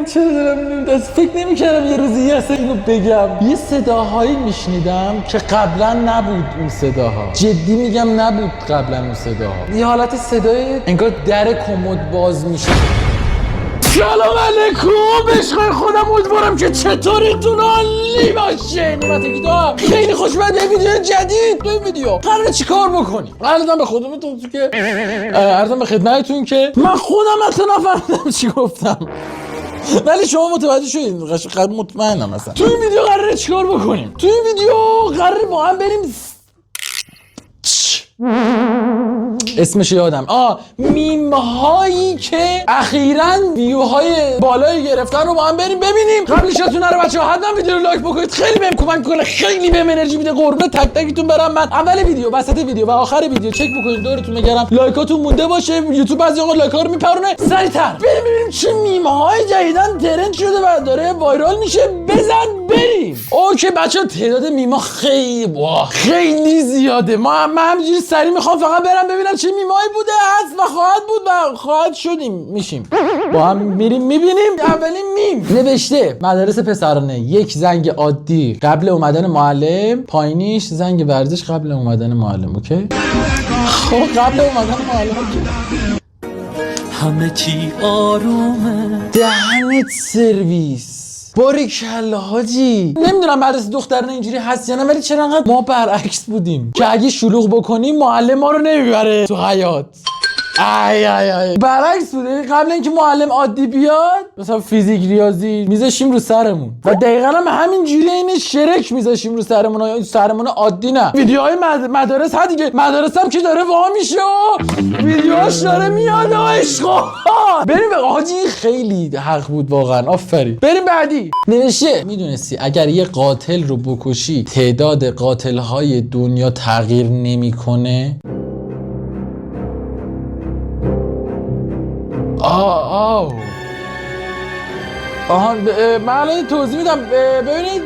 نمیدونم چرا دارم فکر نمی‌کردم یه روزی یه اصلا اینو بگم. یه صداهایی میشنیدم که قبلا نبود اون صداها. جدی میگم نبود قبلا اون صداها. یه حالت صدای انگار در کمد باز میشه. سلام علیکم عشقای خودم، امیدوارم که چطوریتون عالی باشه. نیمت کتاب خیلی خوشمزه. ویدیو جدید. تو این ویدیو قراره چیکار بکنیم؟ قراره به خودمون که عرضم به خدمتتون که من خودم اصلا نفهمیدم چی گفتم، ولی شما متوجه شدید. قشنگ مطمئنم مثلا تو این ویدیو قراره چیکار بکنیم. تو این ویدیو قراره با هم بریم اسمش یادم میم هایی که اخیراً ویوهای بالایی گرفتن رو با هم بریم ببینیم. قبلش یادتون نره بچه‌ها حتما ویدیو رو لایک بکنید، خیلی بهم کمک می‌کنه، خیلی بهم انرژی میده. قربون تک تکتون برم. من اول ویدیو، وسط ویدیو و آخر ویدیو چک بکنید دورتون بگردم لایکاتون مونده باشه. یوتیوب بعضی وقتا لایک‌ها رو میپرونه. سریعتر بریم ببینیم چه میم های جدیدن ترند شده و داره وایرال میشه. بزن بریم. اوکی بچه‌ها، تعداد میما خیلی زیاده. ما همینجوری سریع میخوام فقط برم ببینم چه میمایی بوده، هست و خواهد بود و خواهد شدیم میشیم. با هم میریم میبینیم. اولین میم نوشته مدارس پسرانه، یک زنگ عادی قبل اومدن معلم، پایینیش زنگ ورزش قبل اومدن معلم. اوکی خب قبل اومدن معلم همه چی آرومه. دهنت سرویس. باریکلا حاجی. نمیدونم مدرسه دخترانه اینجوری هست یا نه، ولی چرا انقدر ما برعکس بودیم که اگه شلوغ بکنیم معلم ما رو نمیبره تو حیاط. ای برعکس بوده. قبل اینکه معلم عادی بیاد مثلا فیزیک ریاضی میذاشیم رو سرمون و دقیقاً هم همین جوری این شرک میذاشیم رو سرمون عادی. نه ویدیوهای مدارس ها دیگه. مدارس هم که داره وا میشه و ویدیوهاش داره میاد. عشقا بریم. حاجی خیلی حق بود واقعا، آفرین. بریم بعدی. نوشته میدونستی اگر یه قاتل رو بکشی تعداد قاتل های دنیا تغییر نمیکنه؟ من الان توضیح میدم. ببینید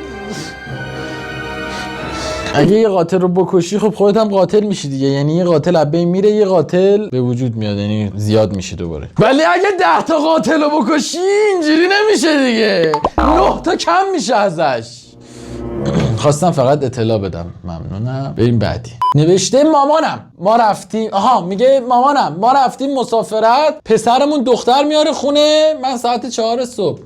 اگه یه قاتل رو بکشی خب خودت هم قاتل میشی دیگه. یعنی یه قاتل از بین میره، یه قاتل به وجود میاد، یعنی زیاد میشه دوباره. ولی اگه 10 تا قاتل رو بکشی اینجوری نمیشه دیگه، 9 تا کم میشه ازش. خواستم فقط اطلاع بدم. ممنونم. بریم بعدی. نوشته مامانم ما رفتیم میگه مامانم ما رفتیم مسافرت، پسرمون دختر میاره خونه، من ساعت 4 صبح.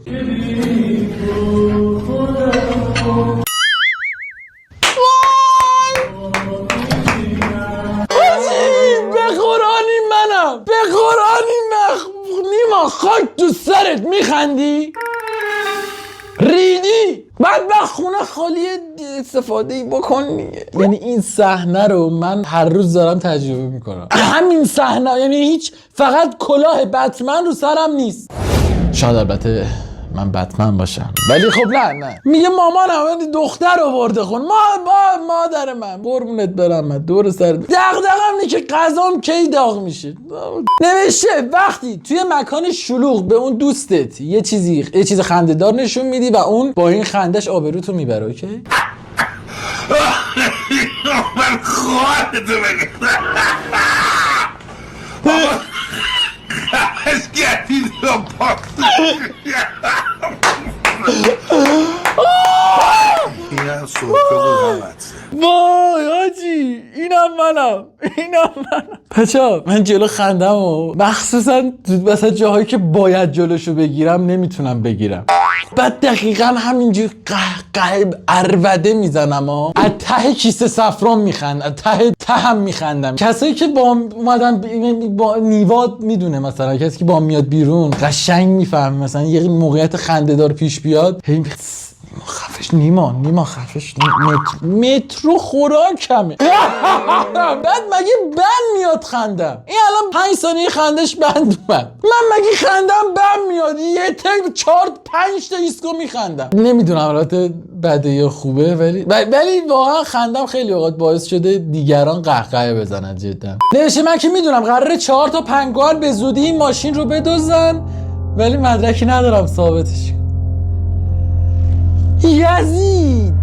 به قرآنی نیما خاک تو سرت میخندی؟ ریدی؟ بعد خونه خالی استفاده بکن. یعنی این صحنه رو من هر روز دارم تجربه میکنم. همین صحنه، یعنی هیچ، فقط کلاه بتمن رو سرم نیست. شاید البته من بتمن باشم، ولی خب نه میگه مامانم دختر آورده خون. مادر من قربونت برم، من دور سر دغدغه‌ام اینه که غذام کی داغ میشه. نوشته وقتی توی مکان شلوغ به اون دوستت یه چیز خنده‌دار نشون میدی و اون با این خندش آبروتو میبره. اوکی من خواهدتو بگم از گردید رو اینم صحبه بود همت. وای حاجی اینم منم. بچه‌ها من جلو خندم و مخصوصا مثلا جاهایی که باید جلوشو بگیرم نمیتونم بگیرم. بعد دقیقاً همینجور قلب عربده میزنم از ته کیسه صفران میخندم، ته هم میخندم. کسایی که با اومدن با نیواد میدونه، مثلا کسی که با میاد بیرون قشنگ میفهمه مثلا یه موقعیت خنده‌دار پیش بیاد خفش نیما خفش مترو خوراکمه. بعد مگه بند میاد خندم؟ این الان 5 ثانیه خندش بند اومد. من مگه خندم بند میاد؟ یه تک 4 5 تا ایسکو میخندم. نمیدونم البته بده یا خوبه، ولی واقعا خندم خیلی اوقات باعث شده دیگران قهقه بزنن جدا. نوشته من که میدونم قراره 4 تا پنگوئن به زودی این ماشین رو بدزدن، ولی مدرکی ندارم ثابتش. یزید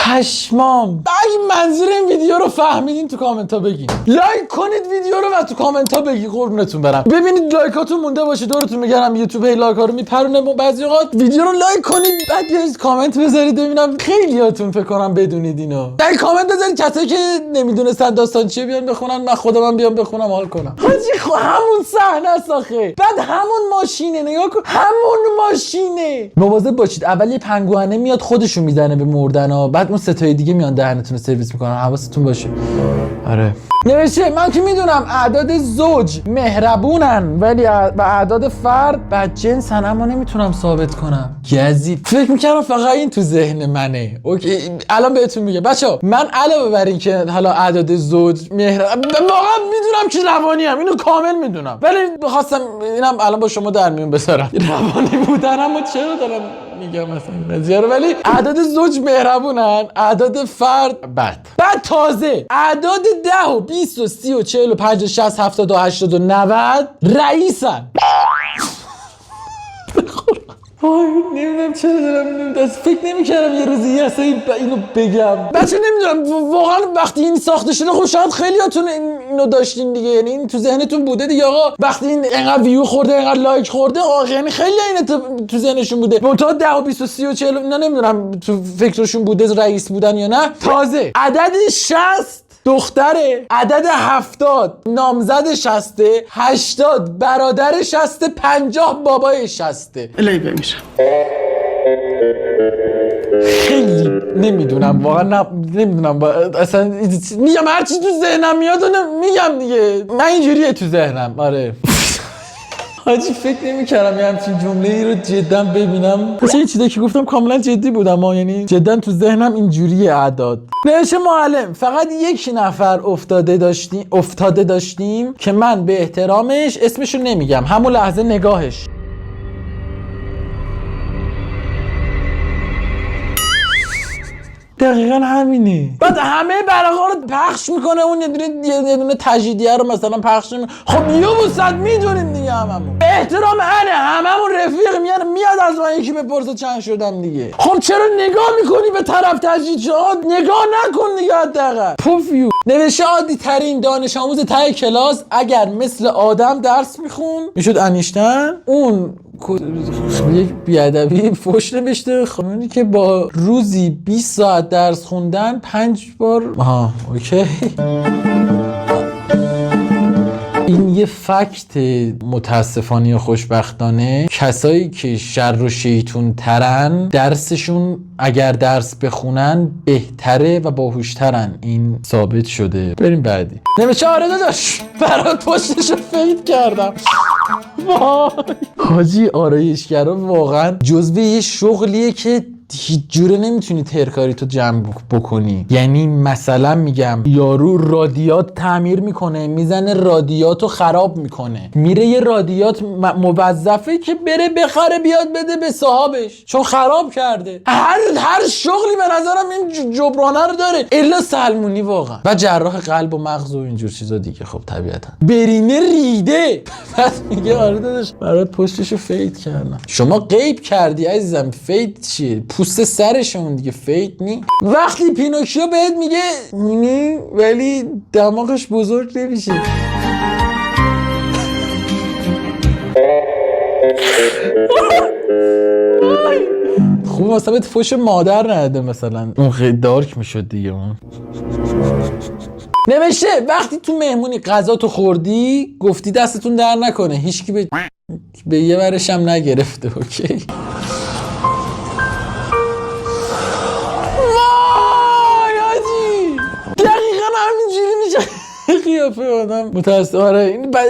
پشمام. اگه منظور این ویدیو رو فهمیدین تو کامنت ها بگین. لایک کنید ویدیو رو و تو کامنت ها بگید قربونتون برم. ببینید لایکاتون مونده باشه. دورتون میگردم یوتیوب هی لایک ها رو میپرونه. بعضی اوقات ویدیو رو لایک کنید بعد یه کامنت بذارید ببینم خیلیاتون فکر کنم بدونید اینو. در کامنت بذارید کسایی که نمیدونستن داستان چیه بیان بخونن، من خودم بیام بخونم حال کنم. حاجی همون صحنه است آخه. بعد همون ماشینه، نگاه کن همون ماشینه. مواظب باشید اول یه پنگوئنه میاد خودشون میزنه به مردنا، بعد اون ستای دیگه میان دهنتون رو سرویس میکنن. حواستون باشه. آره نوشته من که میدونم اعداد زوج مهربونن ولی به اعداد فرد بدجنسن، اما نمیتونم ثابت کنم. یزید فکر میکردم فقط این تو ذهن منه. اوکی الان بهتون میگم بچه‌ها، من علاوه بر این که حالا اعداد زوج واقعا میدونم که روانی ام، اینو کامل میدونم، ولی بخواستم اینم الان با شما در میون بذارم روانی بودن. اما چرا دارم میگم مثلا نزیار، ولی اعداد زوج مهربونن، اعداد فرد بد. بعد تازه اعداد 10 و 20 و 30 و 40 و 50 و 60 70 و 80 و 90 رئیسن. نمیدونم چرا دارم اینو فکر نمی‌کردم یه روزی یه اصلا اینو بگم. بچه نمیدونم واقعا وقتی این ساخته شده خب شاید خیلیاتون اینو داشتین دیگه، یعنی این تو ذهنتون بوده دیگه. آقا وقتی این انقدر ویو خورده انقدر لایک خورده آقا یعنی خیلی این تو ذهنشون بوده. منتها 10 و 20 و 30 و 40 اینا نمیدونم تو فکرشون بوده رئیس بودن یا نه. تازه عدد 60 دختره، عدد 70 نامزد 60، 80 برادر 60، 50 بابای 60. الهی بمیرم. خیلی نمیدونم واقعا نمیدونم اصلا میگم هر چی تو ذهنم میاد میگم دیگه. من اینجوریه تو ذهنم. آره حاجی فکر نمی‌کردم یه همچین جمله‌ای رو جدا ببینم. مثلا این چیزی که گفتم کاملا جدی بودم یعنی جدا تو ذهنم اینجوریه اعداد. نوشته معلم فقط یک نفر افتاده داشتیم که من به احترامش اسمشو نمیگم همون لحظه نگاهش دقیقا همینه. بعد همه برقا رو پخش میکنه، اون یه دونه تجدیدیه رو مثلا پخش میکنه. خب یوبوست میدونیم دیگه هممون احترام هممون رفیق میاد از من یکی بپرسه چند شدم دیگه. خب چرا نگاه میکنی به طرف تجدید شد؟ نگاه نکن دیگه حداقل. پوفیو نوشته عادی ترین دانش آموز ته کلاس اگر مثل آدم درس میخون میشد انیشتن. اون یک بیادبی فوش نوشته خانونی که با روزی 20 ساعت درس خوندن 5 بار اوکی. این یه فکت متاسفانه یا خوشبختانه کسایی که شر و شیطون ترن درسشون اگر درس بخونن بهتره و باهوشترن. این ثابت شده. بریم بعدی. نمیشه آره داداش برات پشتشو فید کردم. وای حاجی آرایشگرا واقعا جزو یه شغلیه که هیچ جوره نمیتونی ترکاری تو جمع بکنی. یعنی مثلا میگم یارو رادیات تعمیر میکنه، میزنه رادیاتو خراب میکنه، میره یه رادیات موظفه که بره بخره بیاد بده به صاحبش چون خراب کرده. هر شغلی به نظرم این جبرانه رو داره الا سلمونی واقعا و جراح قلب و مغز و اینجور چیزا دیگه. خب طبیعتا برینه ریده. بعد میگه آره داداش برات پشتشو فید کردم. شما غیب کردی عزیزم. فید چیه؟ پوست سرشون دیگه. فید نی. وقتی پینوکیو بهت میگه مینی ولی دماغش بزرگ نمیشه. خوب مثلا بهت فوش مادر نده مثلا اون خیلی دارک میشد دیگه. اون نوشته وقتی تو مهمونی غذا تو خوردی گفتی دستتون در نکنه هیچکی به یه ورش هم نگرفته. اوکی قیافه آدم متاسف. آره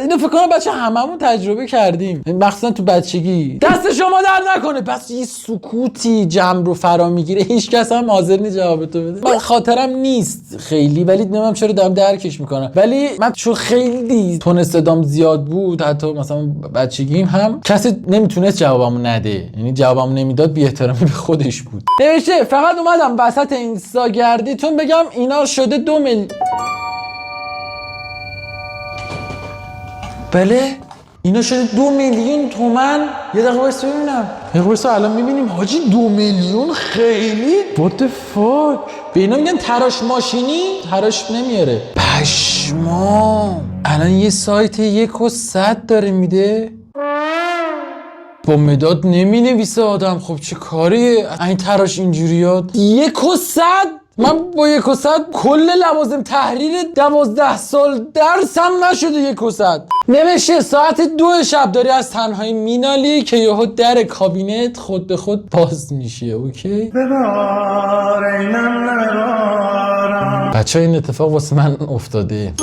اینو فکر کنم بچه هممون تجربه کردیم مخصوصا تو بچگی. دست شما در نکنه. پس یه سکوتی جمع رو فرا میگیره هیچ کس هم حاضر نیست جواب تو بده. من خاطرم نیست خیلی ولی نمیدونم چرا دارم درکش میکنم. ولی من چون خیلی تون صدام زیاد بود حتی مثلا بچگیم هم کسی نمیتونست جوابمو نده. یعنی جوابمو نمیداد بی احترامی به خودش بود. نوشته فقط اومدم وسط اینستا گردیتون بگم اینا شده 2 میلیون. بله اینا شده 2 میلیون تومن. یه دقیقه واسه ببینم. یه دقیقه واسه الان میبینیم حاجی 2 میلیون خیلی what the fuck. به اینا میگن تراش ماشینی، تراش نمیاره. پشما الان یه سایت 100 داره میده. با مداد نمی نویسه آدم. خب چه کاریه این تراش اینجوریات. 100 من با 100 کل لوازم تحریر 12 سال درسم نشده. 100 نوشته ساعت 2 شب داری از تنهایی مینالی که یهو در کابینت خود به خود باز میشه. اوکی بچه این اتفاق واسه من افتاده.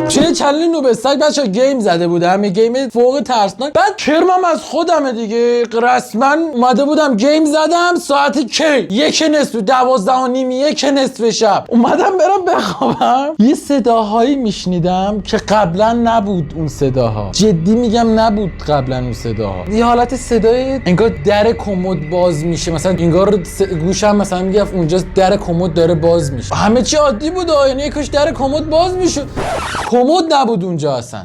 چه چنل نوبستک بچه گیم زده بودم، یه گیم فوق ترسناک. بعد کرمم از خودمه دیگه، رسما اومده بودم گیم زدم ساعت کی 1:30 12:30 1:00 شب اومدم برم بخوابم. یه صداهایی میشنیدم که قبلا نبود. اون صداها جدی میگم نبود قبلا. اون صداها یه حالت صدای انگار در کمد باز میشه، مثلا انگار گوشم مثلا میگفت اونجا در کمد داره باز میشه. همه چی عادی بود، یعنی کاش در کمد باز میشه. کمد نبود اونجا اصلا.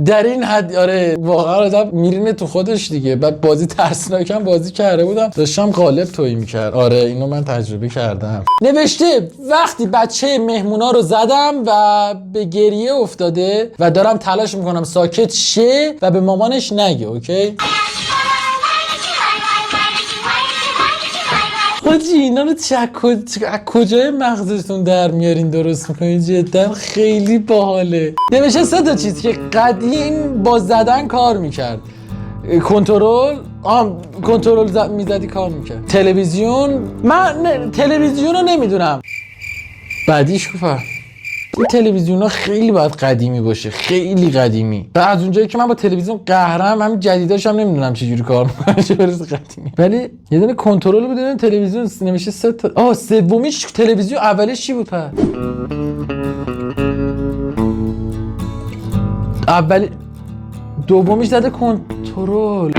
در این حد آره واقعا آدم میرینه تو خودش دیگه. بعد بازی ترسناکم بازی کرده بودم، داشتم قالب تویی میکرد. آره اینو من تجربه کردم. نوشته وقتی بچه مهمونا رو زدم و به گریه افتاده و دارم تلاش میکنم ساکت شه و به مامانش نگه. اوکی حاجی اینا رو کجای مغزتون در میارین درست میکنین؟ جدا خیلی باحاله. نمیشه 3 تا چیز که قدیم با زدن کار میکرد. کنترل میزدی کار میکرد. تلویزیون من تلویزیون رو نمیدونم. بعدیش کفر این تلویزیون ها خیلی باید قدیمی باشه، خیلی قدیمی. و از اونجایی که من با تلویزیون قهرم، همین جدیداش هم نمیدونم چجوری کار میکنه چه برسه قدیمی. ولی یه دونه کنترل بود، یه تلویزیون نمیشه 3 تا. سومیش تلویزیون، اولش چی بود پس؟ دومیش زده کنترل.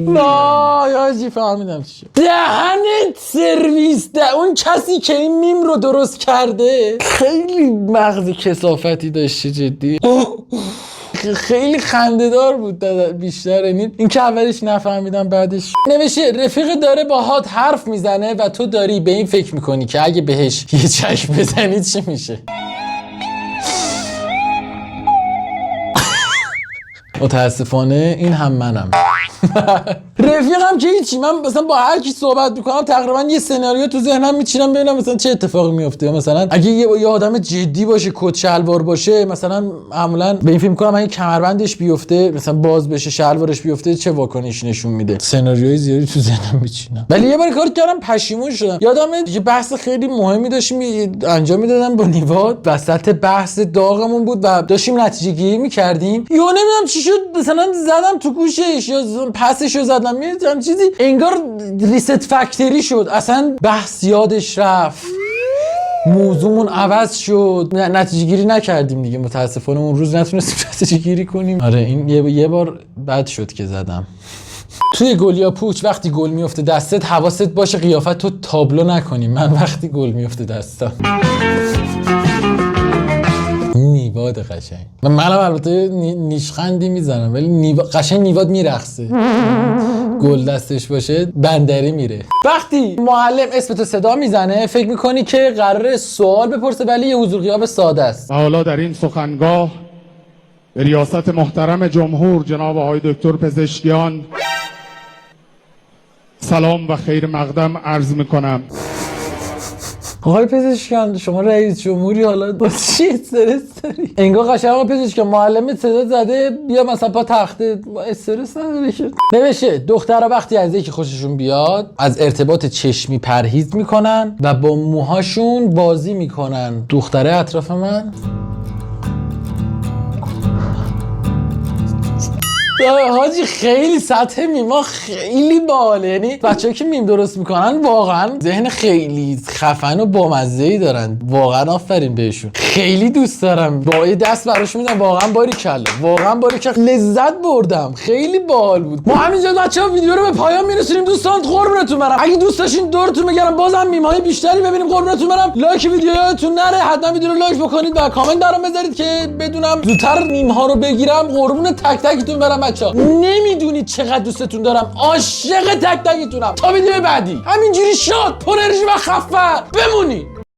وای حاجی فهمیدم چی شد. دهنت سرویس. اون کسی که این میم رو درست کرده خیلی مغز کثافتی داشته جدی. خیلی خنده‌دار بود بیشتر. این که اولش نفهمیدم بعدش نوشته رفیق داره باهات حرف میزنه و تو داری به این فکر میکنی که اگه بهش یه چشم بزنی چی میشه. متاسفانه این هم منم. رفیقم که هیچی، من مثلا با هر کی صحبت میکنم تقریبا یه سناریو تو ذهنم میچینم ببینم مثلا چه اتفاقی میفته. مثلا اگه یه آدم جدی باشه، کت شلوار باشه، مثلا معمولا به این فکر میکنم اگه کمربندش بیفته مثلا باز بشه، شلوارش بیفته چه واکنش نشون میده. سناریوی زیادی تو ذهنم میچینم. ولی یه بار کار کردم پشیمون شدم. یادم یه بحث خیلی مهمی داشتیم انجام میدادم با نیواد. وسط بحث داغمون بود و داشتیم نتیجه گیری میکردیم. یا نمیدونم چی شد، مثلا زدم تو گوشش یا پسشو زدم، میدونم چیزی انگار ریست فکتری شد، اصلا بحث یادش رفت، موضوعمون عوض شد. نتیجه گیری نکردیم دیگه متاسفانه اون روز نتونستیم نتیجه گیری کنیم. آره این یه بار بد شد که زدم. توی گل یا پوچ وقتی گل میفته دستت حواست باشه قیافت تو تابلو نکنی. من وقتی گل میفته دستم نیواد قشنگ. منم البته نیشخندی میزنم ولی قشنگ نیواد میرقصه. گل دستش باشه بندری میره. وقتی معلم اسمتو صدا میزنه فکر میکنی که قراره سوال بپرسه ولی یه حضور غیاب ساده است. و حالا در این سخنگاه به ریاست محترم جمهور جناب آقای دکتر پزشکیان سلام و خیر مقدم عرض میکنم. آقای پزشکیان شما رئیس جمهوری، حالا با چی استرس داری؟ انگار قشنگ آقای پزشکیان معلمت صدا زده بیا مثلا پا تخته، با استرس نداری که. نوشته دخترها وقتی از یکی خوششون بیاد از ارتباط چشمی پرهیز میکنن و با موهاشون بازی میکنن. دختره اطراف من حاجی خیلی سطح میما خیلی باله. یعنی بچه‌ها که میم درست میکنن واقعا ذهن خیلی خفن و بامزه‌ای دارن. واقعا آفرین بهشون. خیلی دوست دارم. با یه دست براش میدم. واقعا باریکلا. واقعا باریکلا. لذت بردم. خیلی باحال بود. ما همینجا بچه‌ها ویدیو رو به پایان میرسونیم. دوستان قربونتون برم. اگه دوست داشتین دورتون بگیرم بازم میم‌های بیشتری ببینیم. قربونتون برم. لایک ویدیو یادتون نره. حتما ویدیو رو لایک بکنید و کامنت برام بذارید که بدونم زودتر میم‌ها رو بگیرم. قربون تک تکتون برم بچه‌ها. نمیدونید چقدر دوستتون دارم. عاشق تک تکتونم. تا ویدیو بعدی همینجوری شاد پر انرژی و خفن بمونید.